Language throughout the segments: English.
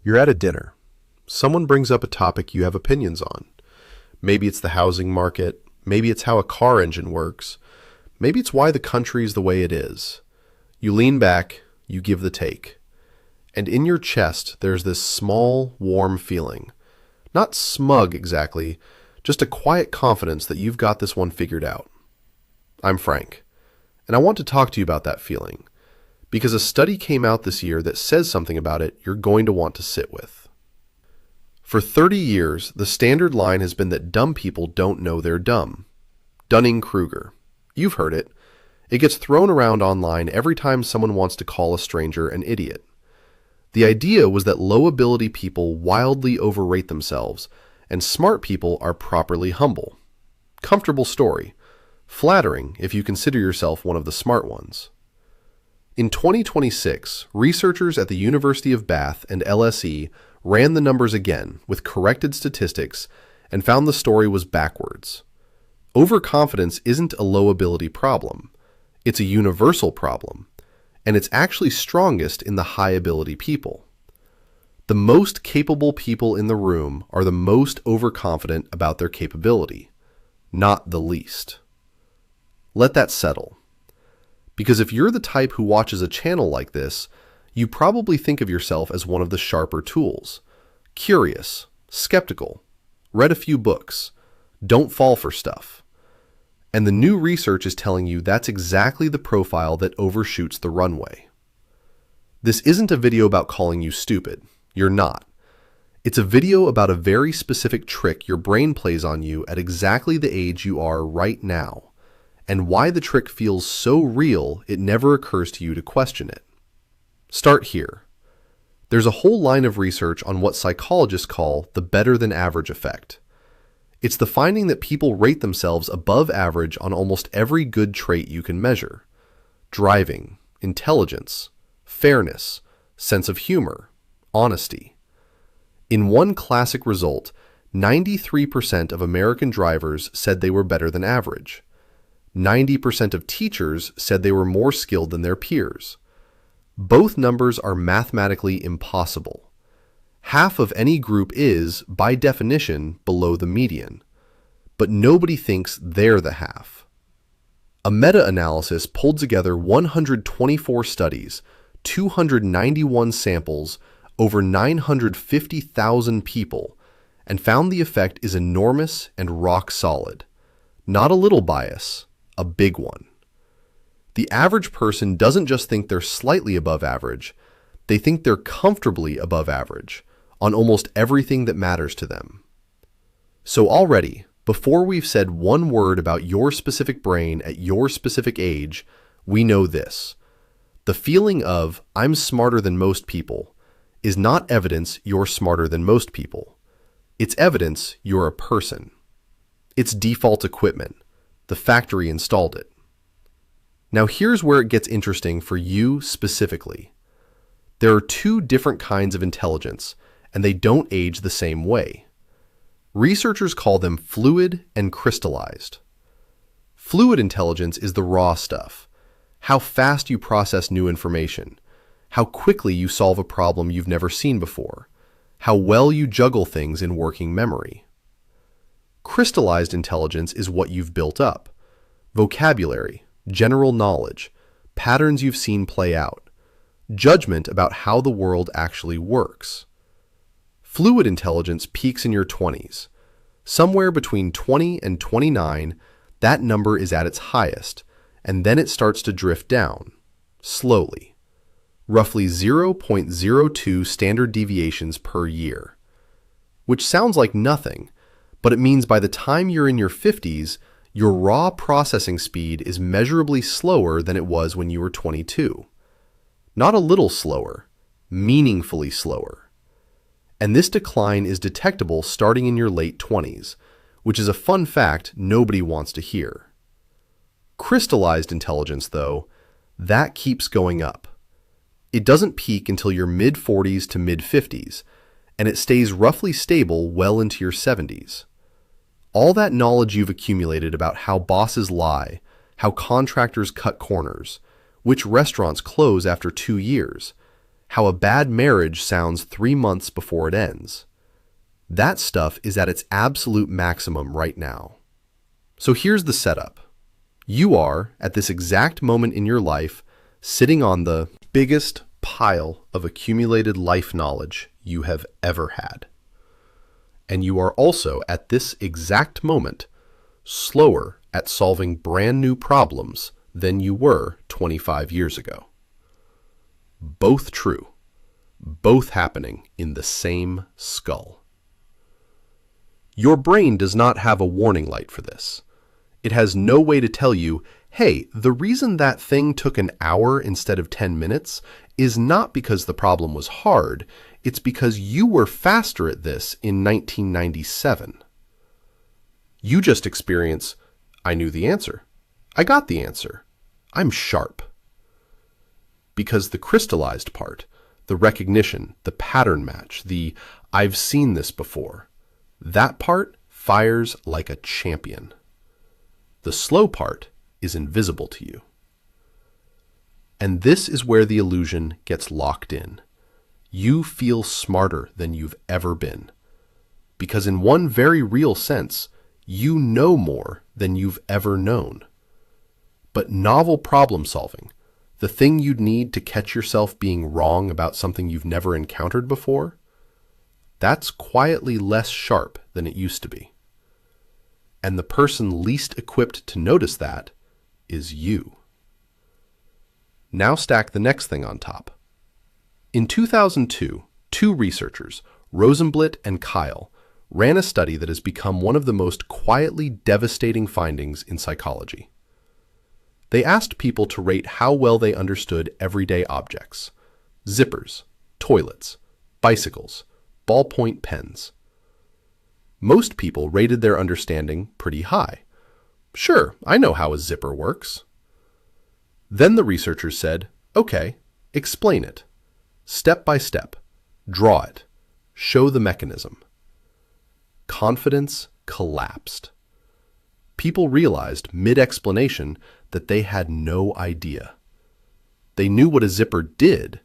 You're at a dinner. Someone brings up a topic you have opinions on. Maybe it's the housing market. Maybe it's how a car engine works. Maybe it's why the country is the way it is. You lean back, you give the take. And in your chest, there's this small, warm feeling. Not smug exactly, just a quiet confidence that you've got this one figured out. I'm Frank, and I want to talk to you about that feeling, because a study came out this year that says something about it you're going to want to sit with. For 30 years, the standard line has been that dumb people don't know they're dumb. Dunning-Kruger. You've heard it. It gets thrown around online every time someone wants to call a stranger an idiot. The idea was that low-ability people wildly overrate themselves, and smart people are properly humble. Comfortable story. Flattering if you consider yourself one of the smart ones. In 2026, researchers at the University of Bath and LSE ran the numbers again with corrected statistics and found the story was backwards. Overconfidence isn't a low-ability problem. It's a universal problem, and it's actually strongest in the high-ability people. The most capable people in the room are the most overconfident about their capability, not the least. Let that settle. Because if you're the type who watches a channel like this, you probably think of yourself as one of the sharper tools. Curious, skeptical, read a few books, don't fall for stuff. And the new research is telling you that's exactly the profile that overshoots the runway. This isn't a video about calling you stupid. You're not. It's a video about a very specific trick your brain plays on you at exactly the age you are right now, and why the trick feels so real it never occurs to you to question it. Start here. There's a whole line of research on what psychologists call the better-than-average effect. It's the finding that people rate themselves above average on almost every good trait you can measure. Driving, intelligence, fairness, sense of humor, honesty. In one classic result, 93% of American drivers said they were better than average. 90% of teachers said they were more skilled than their peers. Both numbers are mathematically impossible. Half of any group is, by definition, below the median. But nobody thinks they're the half. A meta-analysis pulled together 124 studies, 291 samples, over 950,000 people, and found the effect is enormous and rock solid. Not a little bias, a big one. The average person doesn't just think they're slightly above average, they think they're comfortably above average on almost everything that matters to them. So already, before we've said one word about your specific brain at your specific age, we know this. The feeling of, I'm smarter than most people, is not evidence you're smarter than most people. It's evidence you're a person. It's default equipment. The factory installed it. Now here's where it gets interesting for you specifically. There are two different kinds of intelligence, and they don't age the same way. Researchers call them fluid and crystallized. Fluid intelligence is the raw stuff. How fast you process new information. How quickly you solve a problem you've never seen before. How well you juggle things in working memory. Crystallized intelligence is what you've built up. Vocabulary, general knowledge, patterns you've seen play out, judgment about how the world actually works. Fluid intelligence peaks in your 20s. Somewhere between 20 and 29, that number is at its highest, and then it starts to drift down, slowly. Roughly 0.02 standard deviations per year. Which sounds like nothing, but it means by the time you're in your 50s, your raw processing speed is measurably slower than it was when you were 22. Not a little slower, meaningfully slower. And this decline is detectable starting in your late 20s, which is a fun fact nobody wants to hear. Crystallized intelligence, though, that keeps going up. It doesn't peak until your mid-40s to mid-50s, and it stays roughly stable well into your 70s. All that knowledge you've accumulated about how bosses lie, how contractors cut corners, which restaurants close after 2 years, how a bad marriage sounds 3 months before it ends. That stuff is at its absolute maximum right now. So here's the setup. You are, at this exact moment in your life, sitting on the biggest pile of accumulated life knowledge you have ever had. And you are also, at this exact moment, slower at solving brand new problems than you were 25 years ago. Both true. Both happening in the same skull. Your brain does not have a warning light for this. It has no way to tell you, hey, the reason that thing took an hour instead of 10 minutes is not because the problem was hard, it's because you were faster at this in 1997. You just experience, I knew the answer. I got the answer. I'm sharp. Because the crystallized part, the recognition, the pattern match, the I've seen this before, that part fires like a champion. The slow part is invisible to you. And this is where the illusion gets locked in. You feel smarter than you've ever been. Because in one very real sense, you know more than you've ever known. But novel problem solving, the thing you'd need to catch yourself being wrong about something you've never encountered before, that's quietly less sharp than it used to be. And the person least equipped to notice that is you. Now stack the next thing on top. In 2002, two researchers, Rosenblit and Kyle, ran a study that has become one of the most quietly devastating findings in psychology. They asked people to rate how well they understood everyday objects: zippers, toilets, bicycles, ballpoint pens. Most people rated their understanding pretty high. Sure, I know how a zipper works. Then the researchers said, okay, explain it. Step by step. Draw it. Show the mechanism. Confidence collapsed. People realized mid-explanation that they had no idea. They knew what a zipper did.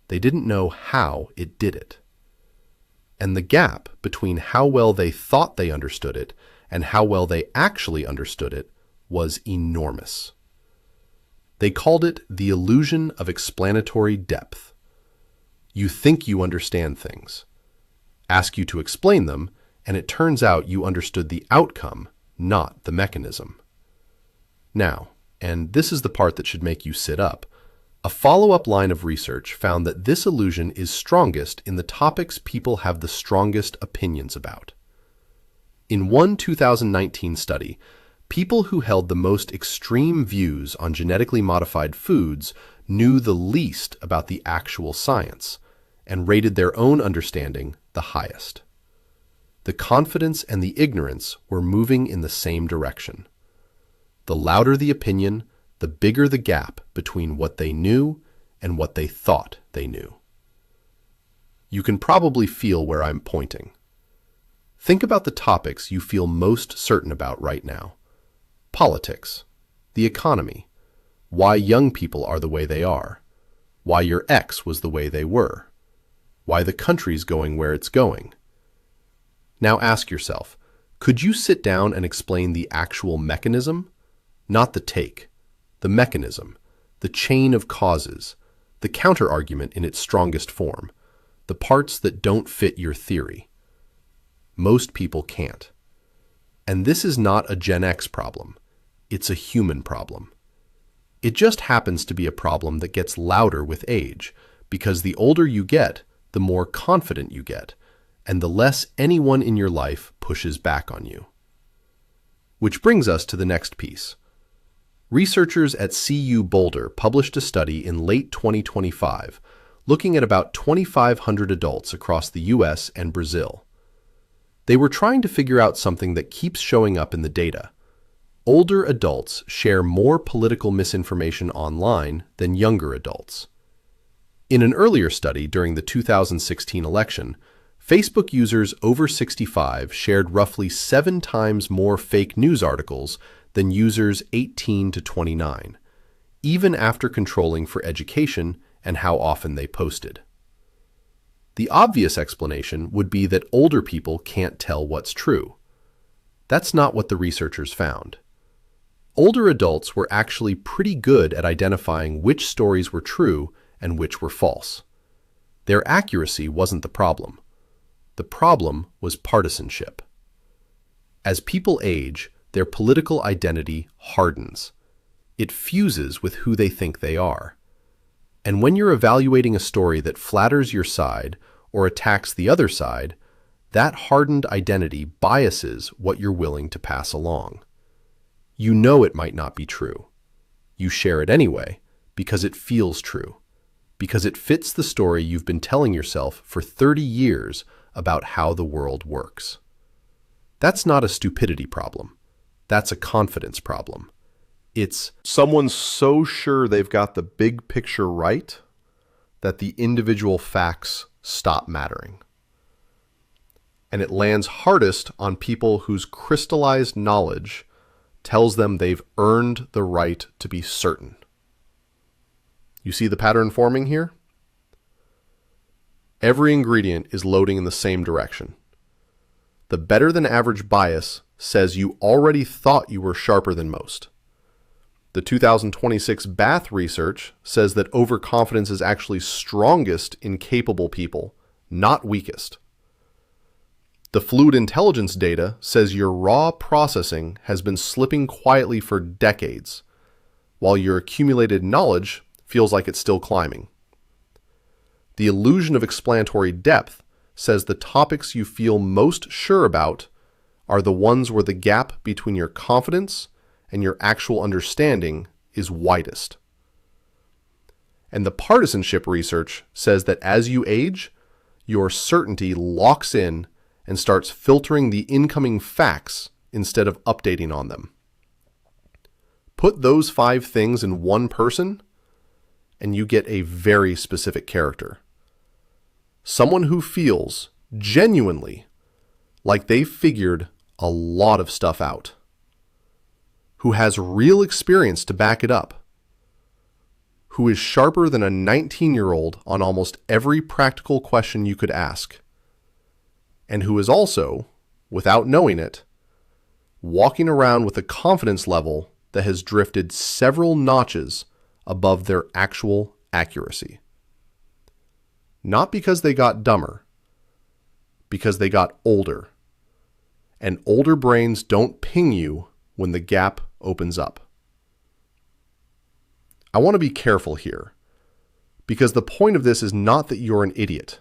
They didn't know how it did it. And the gap between how well they thought they understood it and how well they actually understood it was enormous. They called it the illusion of explanatory depth. You think you understand things, ask you to explain them, and it turns out you understood the outcome, not the mechanism. Now, and this is the part that should make you sit up, a follow-up line of research found that this illusion is strongest in the topics people have the strongest opinions about. In one 2019 study, people who held the most extreme views on genetically modified foods knew the least about the actual science and rated their own understanding the highest. The confidence and the ignorance were moving in the same direction. The louder the opinion, the bigger the gap between what they knew and what they thought they knew. You can probably feel where I'm pointing. Think about the topics you feel most certain about right now. Politics, the economy, why young people are the way they are, why your ex was the way they were, why the country's going where it's going. Now ask yourself, could you sit down and explain the actual mechanism? Not the take. The mechanism, the chain of causes, the counter-argument in its strongest form, the parts that don't fit your theory. Most people can't. And this is not a Gen X problem. It's a human problem. It just happens to be a problem that gets louder with age, because the older you get, the more confident you get, and the less anyone in your life pushes back on you. Which brings us to the next piece. Researchers at CU Boulder published a study in late 2025 looking at about 2,500 adults across the US and Brazil. They were trying to figure out something that keeps showing up in the data. Older adults share more political misinformation online than younger adults. In an earlier study during the 2016 election, Facebook users over 65 shared roughly 7 times more fake news articles than users 18 to 29, even after controlling for education and how often they posted. The obvious explanation would be that older people can't tell what's true. That's not what the researchers found. Older adults were actually pretty good at identifying which stories were true and which were false. Their accuracy wasn't the problem. The problem was partisanship. As people age, their political identity hardens. It fuses with who they think they are. And when you're evaluating a story that flatters your side or attacks the other side, that hardened identity biases what you're willing to pass along. You know it might not be true. You share it anyway because it feels true, because it fits the story you've been telling yourself for 30 years about how the world works. That's not a stupidity problem. That's a confidence problem. It's someone so sure they've got the big picture right that the individual facts stop mattering. And it lands hardest on people whose crystallized knowledge tells them they've earned the right to be certain. You see the pattern forming here? Every ingredient is loading in the same direction. The better than average bias says you already thought you were sharper than most. The 2026 Bath research says that overconfidence is actually strongest in capable people, not weakest. The fluid intelligence data says your raw processing has been slipping quietly for decades, while your accumulated knowledge feels like it's still climbing. The illusion of explanatory depth says the topics you feel most sure about are the ones where the gap between your confidence and your actual understanding is widest. And the partisanship research says that as you age, your certainty locks in and starts filtering the incoming facts instead of updating on them. Put those 5 things in one person, and you get a very specific character. Someone who feels genuinely like they've figured a lot of stuff out, who has real experience to back it up, who is sharper than a 19-year-old on almost every practical question you could ask, and who is also, without knowing it, walking around with a confidence level that has drifted several notches above their actual accuracy. Not because they got dumber, because they got older. And older brains don't ping you when the gap opens up. I want to be careful here, because the point of this is not that you're an idiot.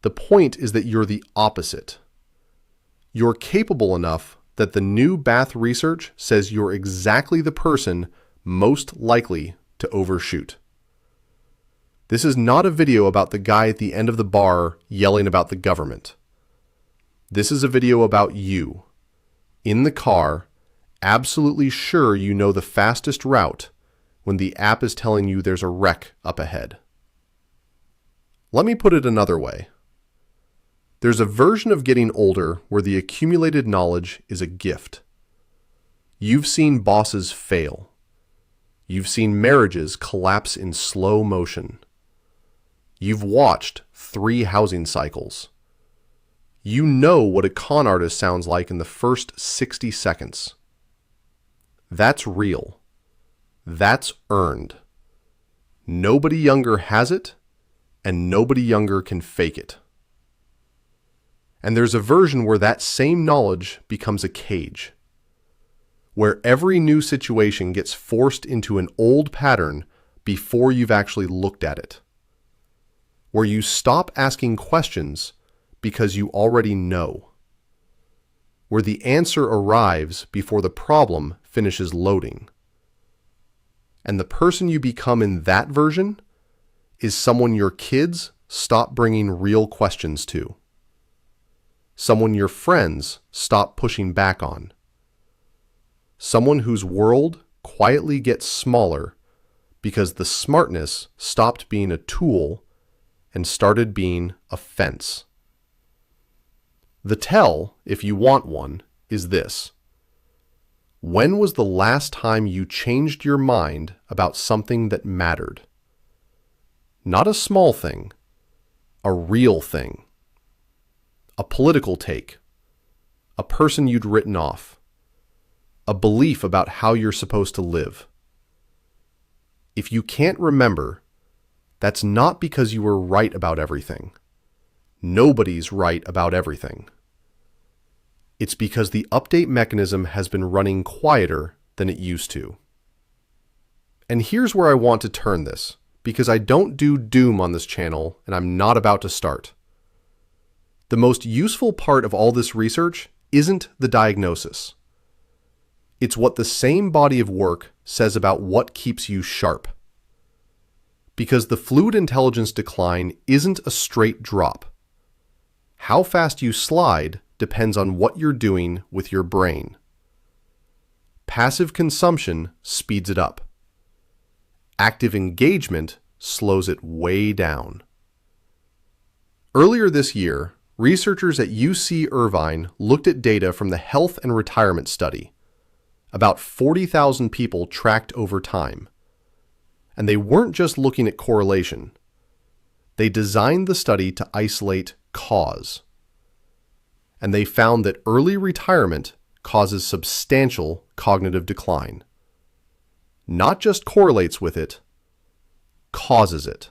The point is that you're the opposite. You're capable enough that the new Bath research says you're exactly the person most likely to overshoot. This is not a video about the guy at the end of the bar yelling about the government. This is a video about you, in the car, absolutely sure you know the fastest route when the app is telling you there's a wreck up ahead. Let me put it another way. There's a version of getting older where the accumulated knowledge is a gift. You've seen bosses fail. You've seen marriages collapse in slow motion. You've watched 3 housing cycles. You know what a con artist sounds like in the first 60 seconds. That's real. That's earned. Nobody younger has it, and nobody younger can fake it. And there's a version where that same knowledge becomes a cage, where every new situation gets forced into an old pattern before you've actually looked at it, where you stop asking questions because you already know, where the answer arrives before the problem finishes loading. And the person you become in that version is someone your kids stop bringing real questions to, someone your friends stop pushing back on, someone whose world quietly gets smaller because the smartness stopped being a tool and started being a fence. The tell, if you want one, is this. When was the last time you changed your mind about something that mattered? Not a small thing, a real thing. A political take, a person you'd written off, a belief about how you're supposed to live. If you can't remember, that's not because you were right about everything. Nobody's right about everything. It's because the update mechanism has been running quieter than it used to. And here's where I want to turn this, because I don't do doom on this channel and I'm not about to start. The most useful part of all this research isn't the diagnosis. It's what the same body of work says about what keeps you sharp. Because the fluid intelligence decline isn't a straight drop. How fast you slide depends on what you're doing with your brain. Passive consumption speeds it up. Active engagement slows it way down. Earlier this year, researchers at UC Irvine looked at data from the Health and Retirement Study, about 40,000 people tracked over time. And they weren't just looking at correlation. They designed the study to isolate cause. And they found that early retirement causes substantial cognitive decline. Not just correlates with it, causes it.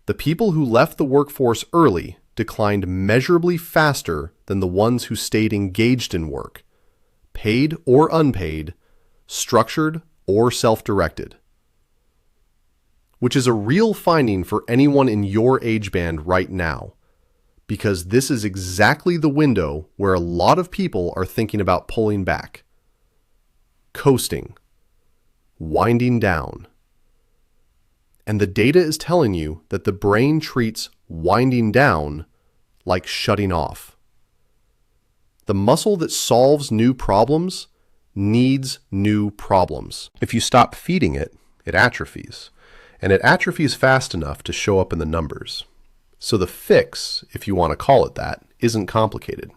The people who left the workforce early declined measurably faster than the ones who stayed engaged in work, paid or unpaid, structured or self-directed. Which is a real finding for anyone in your age band right now, because this is exactly the window where a lot of people are thinking about pulling back. Coasting. Winding down. And the data is telling you that the brain treats winding down like shutting off. The muscle that solves new problems needs new problems. If you stop feeding it, it atrophies. And it atrophies fast enough to show up in the numbers. So the fix, if you want to call it that, isn't complicated.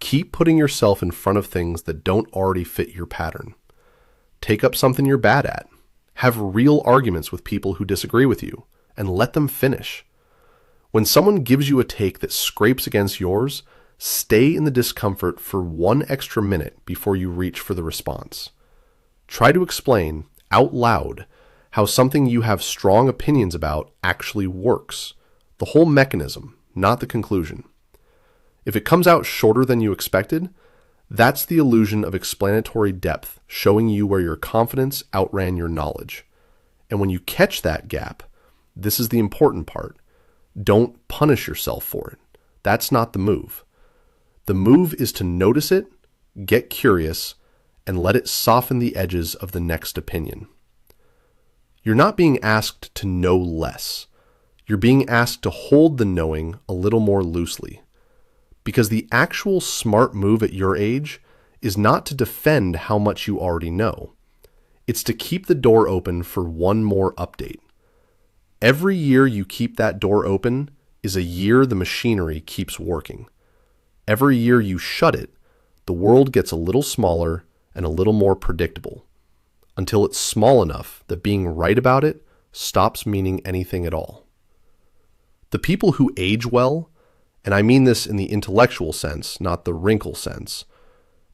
Keep putting yourself in front of things that don't already fit your pattern. Take up something you're bad at. Have real arguments with people who disagree with you, and let them finish. When someone gives you a take that scrapes against yours, stay in the discomfort for 1 extra minute before you reach for the response. Try to explain, out loud, how something you have strong opinions about actually works. The whole mechanism, not the conclusion. If it comes out shorter than you expected, that's the illusion of explanatory depth, showing you where your confidence outran your knowledge. And when you catch that gap, this is the important part. Don't punish yourself for it. That's not the move. The move is to notice it, get curious, and let it soften the edges of the next opinion. You're not being asked to know less. You're being asked to hold the knowing a little more loosely. Because the actual smart move at your age is not to defend how much you already know. It's to keep the door open for one more update. Every year you keep that door open is a year the machinery keeps working. Every year you shut it, the world gets a little smaller and a little more predictable, until it's small enough that being right about it stops meaning anything at all. The people who age well, and I mean this in the intellectual sense, not the wrinkle sense,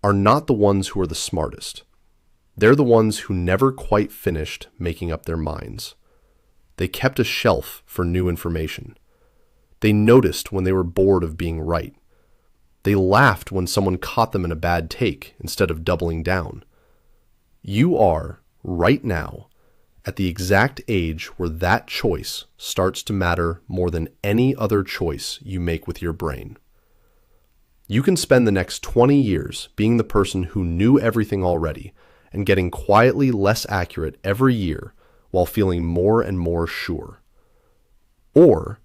are not the ones who are the smartest. They're the ones who never quite finished making up their minds. They kept a shelf for new information. They noticed when they were bored of being right. They laughed when someone caught them in a bad take instead of doubling down. You are, right now, at the exact age where that choice starts to matter more than any other choice you make with your brain. You can spend the next 20 years being the person who knew everything already and getting quietly less accurate every year while feeling more and more sure. Or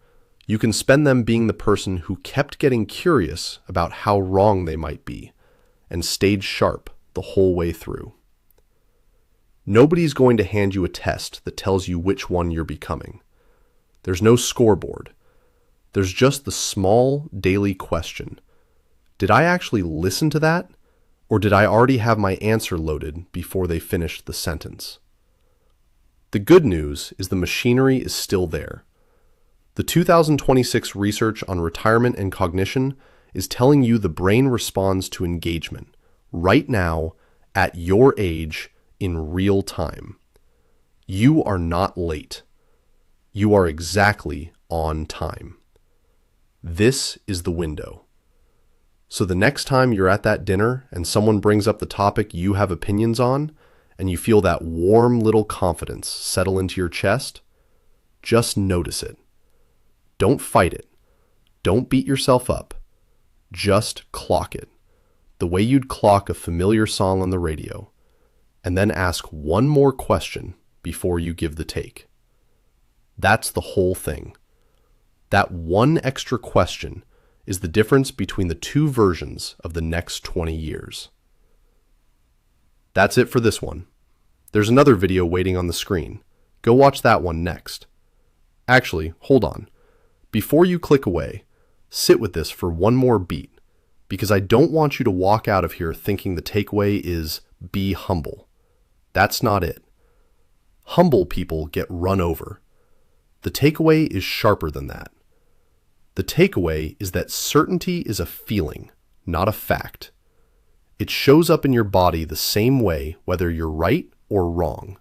you can spend them being the person who kept getting curious about how wrong they might be and stayed sharp the whole way through. Nobody's going to hand you a test that tells you which one you're becoming. There's no scoreboard. There's just the small daily question. Did I actually listen to that? Or did I already have my answer loaded before they finished the sentence? The good news is the machinery is still there. The 2026 research on retirement and cognition is telling you the brain responds to engagement right now at your age in real time. You are not late. You are exactly on time. This is the window. So the next time you're at that dinner and someone brings up the topic you have opinions on, and you feel that warm little confidence settle into your chest, just notice it. Don't fight it. Don't beat yourself up. Just clock it, the way you'd clock a familiar song on the radio, and then ask one more question before you give the take. That's the whole thing. That one extra question is the difference between the two versions of the next 20 years. That's it for this one. There's another video waiting on the screen. Go watch that one next. Actually, hold on. Before you click away, sit with this for one more beat, because I don't want you to walk out of here thinking the takeaway is be humble. That's not it. Humble people get run over. The takeaway is sharper than that. The takeaway is that certainty is a feeling, not a fact. It shows up in your body the same way whether you're right or wrong.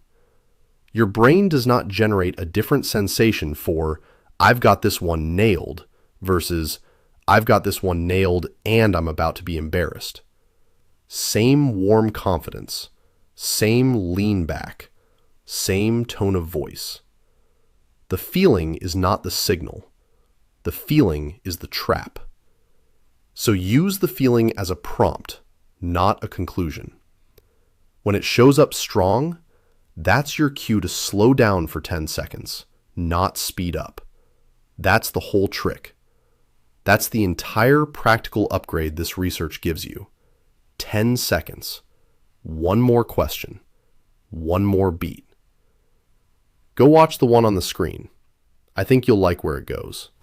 Your brain does not generate a different sensation for I've got this one nailed versus I've got this one nailed and I'm about to be embarrassed. Same warm confidence, same lean back, same tone of voice. The feeling is not the signal. The feeling is the trap. So use the feeling as a prompt, not a conclusion. When it shows up strong, that's your cue to slow down for 10 seconds, not speed up. That's the whole trick. That's the entire practical upgrade this research gives you. 10 seconds. One more question. One more beat. Go watch the one on the screen. I think you'll like where it goes.